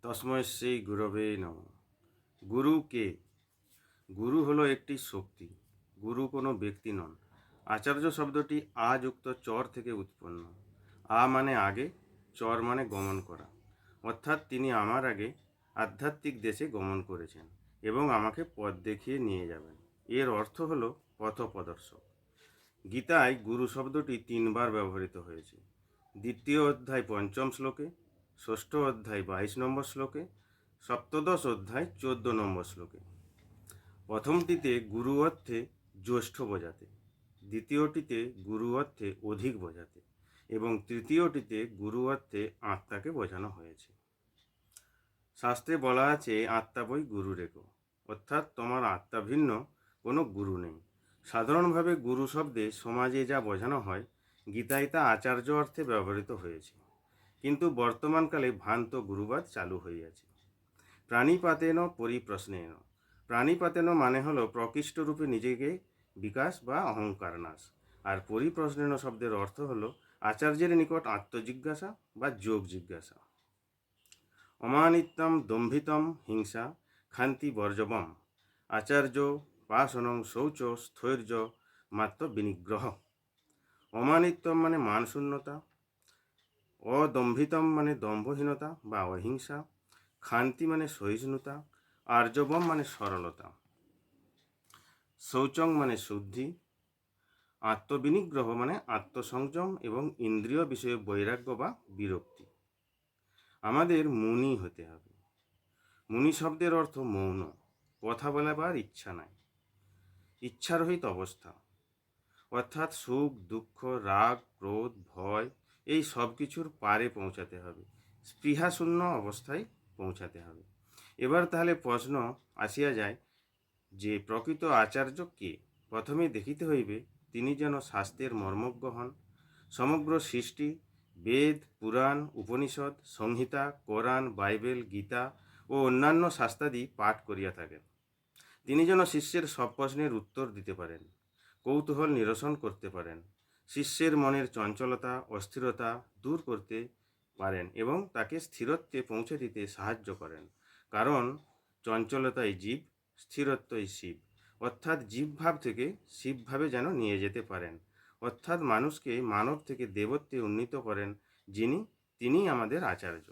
তস্মৈ শ্রী গুরবে নমঃ। গুরু কে? গুরু হলো একটি শক্তি। গুরু কোনো ব্যক্তি নন। আচার্য শব্দটি আ যুক্ত চর থেকে উৎপন্ন। আ মানে আগে, চর মানে গমন করা। অর্থাৎ তিনি আমার আগে আধ্যাত্মিক দেশে গমন করেছেন এবং আমাকে পথ দেখিয়ে নিয়ে যাবেন। এর অর্থ হলো পথপ্রদর্শক। গীতায় গুরু শব্দটি 3 বার ব্যবহৃত হয়েছে। 2য় অধ্যায় 5ম শ্লোকে, 6ষ্ঠ অধ্যায় 22 নম্বর শ্লোকে, সপ্তদশ অধ্যায় 14 নম্বর শ্লোকে। প্রথমটিতে গুরু অর্থে জ্যেষ্ঠ বোঝাতে, দ্বিতীয়টিতে গুরু অর্থে অধিক বোঝাতে এবং তৃতীয়টিতে গুরু অর্থে আত্মাকে বোঝানো হয়েছে। শাস্ত্রে বলা আছে, আত্মা বই গুরু রেখো, অর্থাৎ তোমার আত্মা ভিন্ন কোনো গুরু নেই। সাধারণভাবে গুরু শব্দে সমাজে যা বোঝানো হয়, গীতায় তা আচার্য অর্থে ব্যবহৃত হয়েছে। কিন্তু বর্তমানকালে ভ্রান্ত গুরুবাদ চালু হইয়াছে। প্রাণীপাতেন পরিপ্রশ্নেন। প্রাণীপাতেন মানে হলো প্রকৃষ্টরূপে নিজেকে বিকাশ বা অহংকার নাশ। আর পরিপ্রশ্নেন শব্দের অর্থ হলো আচার্যের নিকট আত্মজিজ্ঞাসা বা যোগ জিজ্ঞাসা। অমানিত্যম দম্ভিতম হিংসা ক্ষান্তি বর্জবম আচার্য পাশনং শৌচ স্থৈর্য মাত্র বিনিগ্রহ। অমানিত্যম মানে মানশূন্যতা, অদম্ভিতম মানে দম্ভহীনতা বা অহিংসা, ক্ষান্তি মানে সহিষ্ণুতা, আর্জবম মানে সরলতা, শৌচং মানে শুদ্ধি, আত্মবিনিগ্রহ মানে আত্মসংযম এবং ইন্দ্রিয় বিষয়ে বৈরাগ্য বা বিরক্তি। আমাদের মুনি হতে হবে। মুনি শব্দের অর্থ মৌন, কথা বলাবার ইচ্ছা নাই, ইচ্ছারহিত অবস্থা, অর্থাৎ সুখ দুঃখ রাগ ক্রোধ ভয় এই সব কিছুর পারে পৌঁছাতে হবে, স্পৃহাশূন্য অবস্থায় পৌঁছাতে হবে। এবার তাহলে প্রশ্ন আসিয়া যায় যে প্রকৃত আচার্য কে? প্রথমে দেখিতে হইবে তিনি যেন শাস্ত্রের মর্মজ্ঞ হন, সমগ্র সৃষ্টি বেদ পুরাণ উপনিষদ সংহিতা কোরআন বাইবেল গীতা ও অন্যান্য শাস্ত্রাদি পাঠ করিয়া থাকেন। তিনি যেন শিষ্যের সব প্রশ্নের উত্তর দিতে পারেন, কৌতূহল নিরসন করতে পারেন, শিষ্যের মনের চঞ্চলতা অস্থিরতা দূর করতে পারেন এবং তাকে স্থিরত্বে পৌঁছে দিতে সাহায্য করেন। কারণ চঞ্চলতাই জীব, স্থিরত্বই শিব। অর্থাৎ জীবভাব থেকে শিবভাবে যেন নিয়ে যেতে পারেন, অর্থাৎ মানুষকে মানব থেকে দেবত্বে উন্নীত করেন যিনি, তিনিই আমাদের আচার্য।